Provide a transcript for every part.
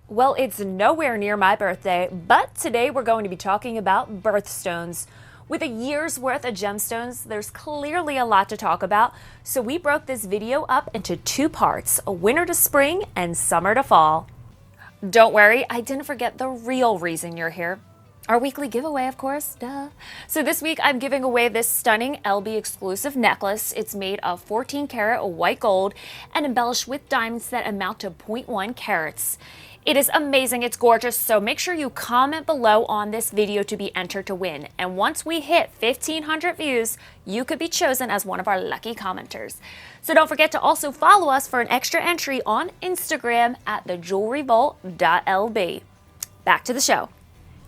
Well, it's nowhere near my birthday, but today we're going to be talking about birthstones. With a year's worth of gemstones, there's clearly a lot to talk about, so we broke this video up into two parts, winter to spring and summer to fall. Don't worry, I didn't forget the real reason you're here. Our weekly giveaway, of course, duh. So this week I'm giving away this stunning LB exclusive necklace. It's made of 14 karat white gold and embellished with diamonds that amount to 0.1 carats. It is amazing, it's gorgeous, so make sure you comment below on this video to be entered to win. And once we hit 1,500 views, you could be chosen as one of our lucky commenters. So don't forget to also follow us for an extra entry on Instagram at @thejewelryvault.lb. Back to the show.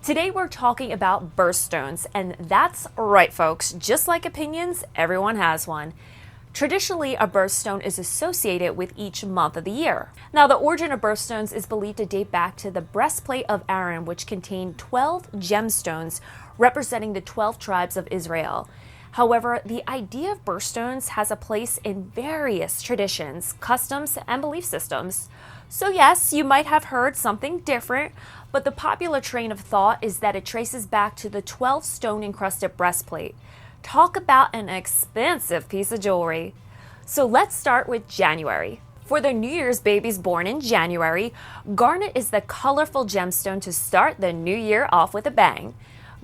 Today we're talking about birthstones, and that's right folks, just like opinions, everyone has one. Traditionally, a birthstone is associated with each month of the year. Now, the origin of birthstones is believed to date back to the breastplate of Aaron, which contained 12 gemstones representing the 12 tribes of Israel. However, the idea of birthstones has a place in various traditions, customs, and belief systems. So yes, you might have heard something different, but the popular train of thought is that it traces back to the 12 stone-encrusted breastplate. Talk about an expensive piece of jewelry. So let's start with January. For the New Year's babies born in January, garnet is the colorful gemstone to start the new year off with a bang.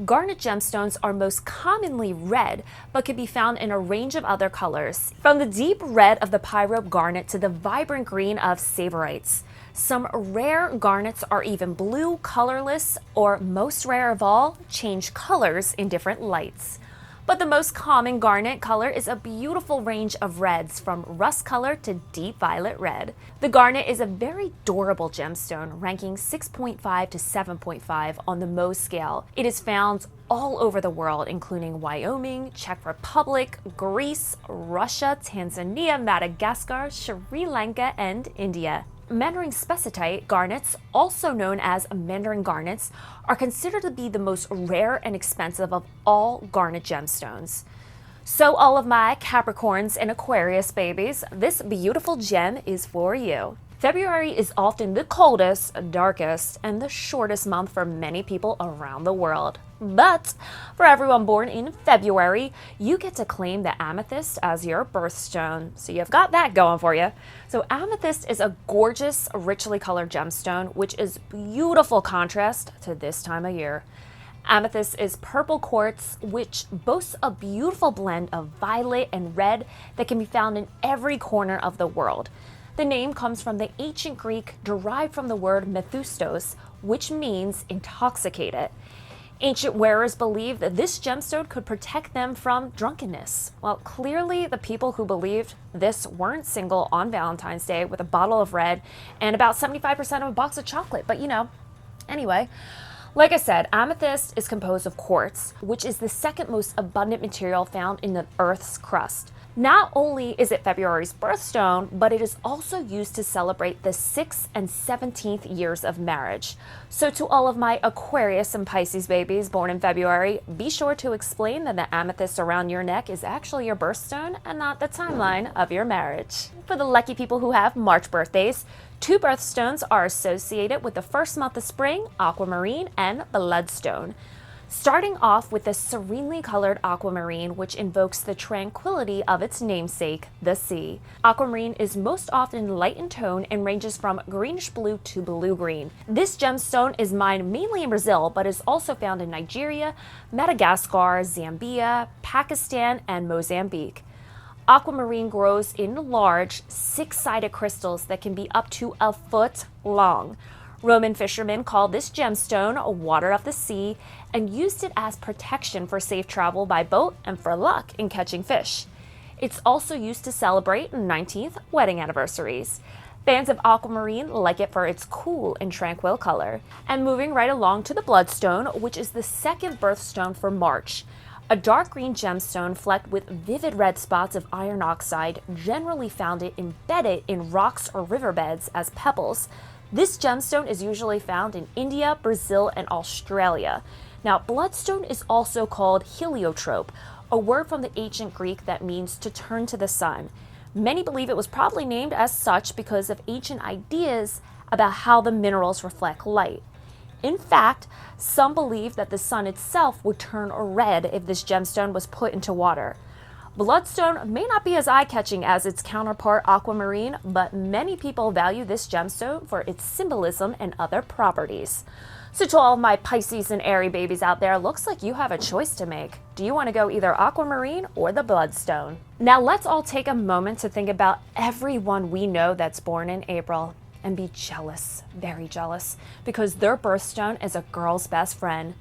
Garnet gemstones are most commonly red, but can be found in a range of other colors, from the deep red of the pyrope garnet to the vibrant green of 𝐠ZAIVITES. Some rare garnets are even blue, colorless, or most rare of all, change colors in different lights. But the most common garnet color is a beautiful range of reds, from rust color to deep violet red. The garnet is a very durable gemstone, ranking 6.5 to 7.5 on the Mohs scale. It is found all over the world, including Wyoming, Czech Republic, Greece, Russia, Tanzania, Madagascar, Sri Lanka, and India. Mandarin spessartite garnets, also known as mandarin garnets, are considered to be the most rare and expensive of all garnet gemstones. So all of my Capricorns and Aquarius babies, this beautiful gem is for you. February is often the coldest, darkest, and the shortest month for many people around the world. But for everyone born in February, you get to claim the amethyst as your birthstone. So you've got that going for you. So amethyst is a gorgeous, richly colored gemstone, which is beautiful contrast to this time of year. Amethyst is purple quartz, which boasts a beautiful blend of violet and red that can be found in every corner of the world. The name comes from the ancient Greek derived from the word methustos, which means intoxicated. Ancient wearers believed that this gemstone could protect them from drunkenness. Well, clearly the people who believed this weren't single on Valentine's Day with a bottle of red and about 75% of a box of chocolate, but anyway. Like I said, amethyst is composed of quartz, which is the second most abundant material found in the Earth's crust. Not only is it February's birthstone, but it is also used to celebrate the 6th and 17th years of marriage. So to all of my Aquarius and Pisces babies born in February, be sure to explain that the amethyst around your neck is actually your birthstone and not the timeline of your marriage. For the lucky people who have March birthdays, two birthstones are associated with the first month of spring, Aquamarine and Bloodstone. Starting off with the serenely colored aquamarine, which invokes the tranquility of its namesake, the sea. Aquamarine is most often light in tone and ranges from greenish blue to blue-green. This gemstone is mined mainly in Brazil, but is also found in Nigeria, Madagascar, Zambia, Pakistan, and Mozambique. Aquamarine grows in large, six-sided crystals that can be up to a foot long. Roman fishermen called this gemstone water of the sea and used it as protection for safe travel by boat and for luck in catching fish. It's also used to celebrate 19th wedding anniversaries. Fans of aquamarine like it for its cool and tranquil color. And moving right along to the Bloodstone, which is the second birthstone for March. A dark green gemstone flecked with vivid red spots of iron oxide, generally found it embedded in rocks or riverbeds as pebbles. This gemstone is usually found in India, Brazil, and Australia. Now, bloodstone is also called heliotrope, a word from the ancient Greek that means to turn to the sun. Many believe it was probably named as such because of ancient ideas about how the minerals reflect light. In fact, some believe that the sun itself would turn red if this gemstone was put into water. Bloodstone may not be as eye-catching as its counterpart Aquamarine, but many people value this gemstone for its symbolism and other properties. So to all of my Pisces and Aries babies out there, looks like you have a choice to make. Do you want to go either Aquamarine or the Bloodstone? Now let's all take a moment to think about everyone we know that's born in April and be jealous, very jealous, because their birthstone is a girl's best friend,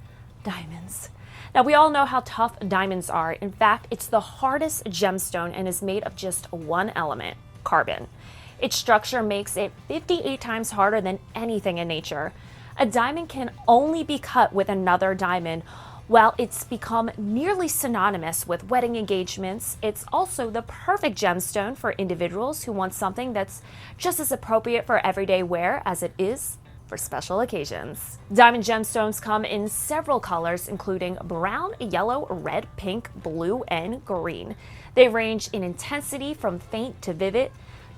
diamonds. Now, we all know how tough diamonds are. In fact, it's the hardest gemstone and is made of just one element, carbon. Its structure makes it 58 times harder than anything in nature. A diamond can only be cut with another diamond. While it's become nearly synonymous with wedding engagements, it's also the perfect gemstone for individuals who want something that's just as appropriate for everyday wear as it is for special occasions. Diamond gemstones come in several colors, including brown, yellow, red, pink, blue, and green. They range in intensity from faint to vivid.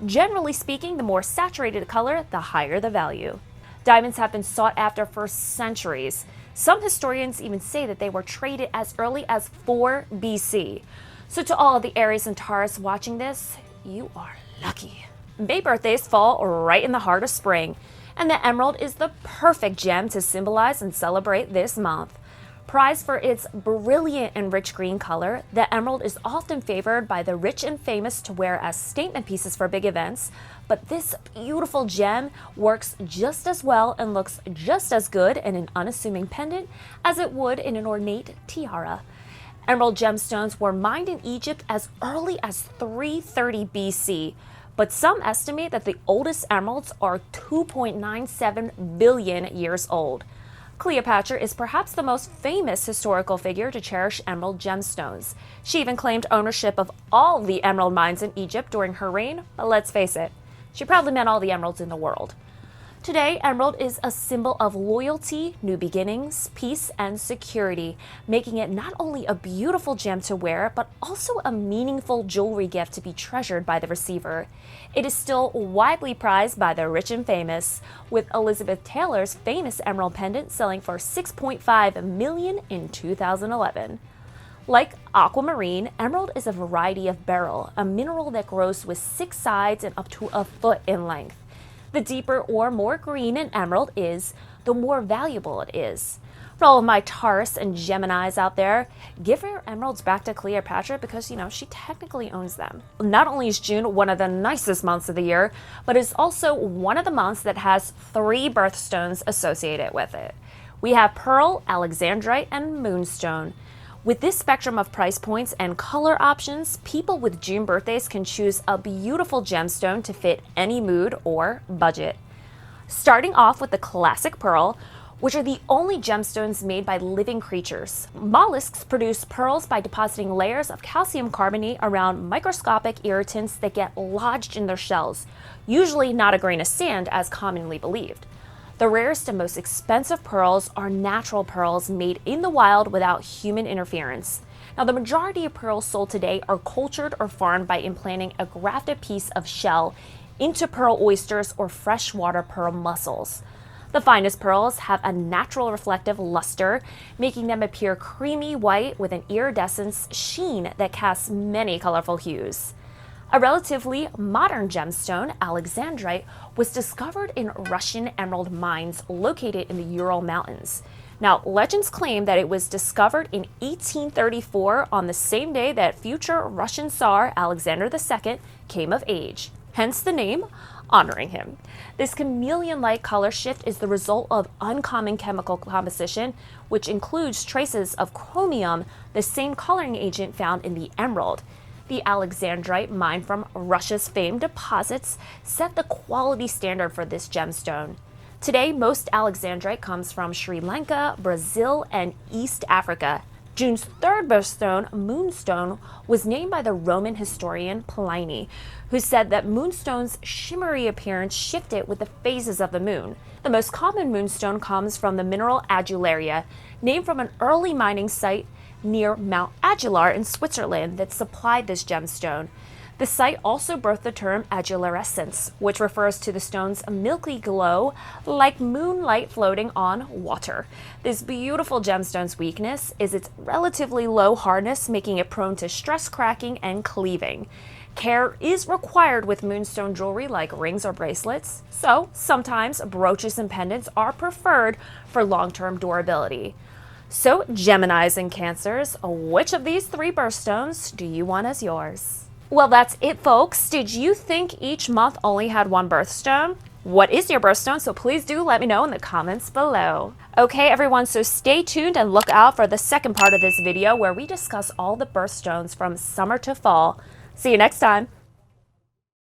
Generally speaking, the more saturated the color, the higher the value. Diamonds have been sought after for centuries. Some historians even say that they were traded as early as 4 BC. So to all of the Aries and Taurus watching this, you are lucky. May birthdays fall right in the heart of spring, and the emerald is the perfect gem to symbolize and celebrate this month. Prized for its brilliant and rich green color, the emerald is often favored by the rich and famous to wear as statement pieces for big events, but this beautiful gem works just as well and looks just as good in an unassuming pendant as it would in an ornate tiara. Emerald gemstones were mined in Egypt as early as 330 BC, but some estimate that the oldest emeralds are 2.97 billion years old. Cleopatra is perhaps the most famous historical figure to cherish emerald gemstones. She even claimed ownership of all the emerald mines in Egypt during her reign, but let's face it, she probably meant all the emeralds in the world. Today, emerald is a symbol of loyalty, new beginnings, peace, and security, making it not only a beautiful gem to wear, but also a meaningful jewelry gift to be treasured by the receiver. It is still widely prized by the rich and famous, with Elizabeth Taylor's famous emerald pendant selling for $6.5 million in 2011. Like aquamarine, emerald is a variety of beryl, a mineral that grows with 6 sides and up to a foot in length. The deeper or more green an emerald is, the more valuable it is. For all of my Taurus and Geminis out there, give your emeralds back to Cleopatra because, she technically owns them. Not only is June one of the nicest months of the year, but it's also one of the months that has 3 birthstones associated with it. We have Pearl, Alexandrite, and Moonstone. With this spectrum of price points and color options, people with June birthdays can choose a beautiful gemstone to fit any mood or budget. Starting off with the classic pearl, which are the only gemstones made by living creatures. Mollusks produce pearls by depositing layers of calcium carbonate around microscopic irritants that get lodged in their shells, usually not a grain of sand as commonly believed. The rarest and most expensive pearls are natural pearls made in the wild without human interference. Now, the majority of pearls sold today are cultured or farmed by implanting a grafted piece of shell into pearl oysters or freshwater pearl mussels. The finest pearls have a natural reflective luster, making them appear creamy white with an iridescent sheen that casts many colorful hues. A relatively modern gemstone, Alexandrite, was discovered in Russian emerald mines located in the Ural Mountains. Now, legends claim that it was discovered in 1834 on the same day that future Russian Tsar Alexander II came of age, hence the name, honoring him. This chameleon-like color shift is the result of uncommon chemical composition, which includes traces of chromium, the same coloring agent found in the emerald. The Alexandrite mined from Russia's famed deposits set the quality standard for this gemstone. Today, most Alexandrite comes from Sri Lanka, Brazil, and East Africa. June's third birthstone, Moonstone, was named by the Roman historian Pliny, who said that Moonstone's shimmery appearance shifted with the phases of the moon. The most common moonstone comes from the mineral adularia, named from an early mining site near Mount Adular in Switzerland that supplied this gemstone. The site also birthed the term agilarescence, which refers to the stone's milky glow like moonlight floating on water. This beautiful gemstone's weakness is its relatively low hardness, making it prone to stress cracking and cleaving. Care is required with moonstone jewelry like rings or bracelets, so sometimes brooches and pendants are preferred for long-term durability. So Geminis and Cancers, which of these 3 birthstones do you want as yours? Well, that's it, folks. Did you think each month only had 1 birthstone? What is your birthstone? So please do let me know in the comments below. Okay, everyone, so stay tuned and look out for the second part of this video where we discuss all the birthstones from summer to fall. See you next time.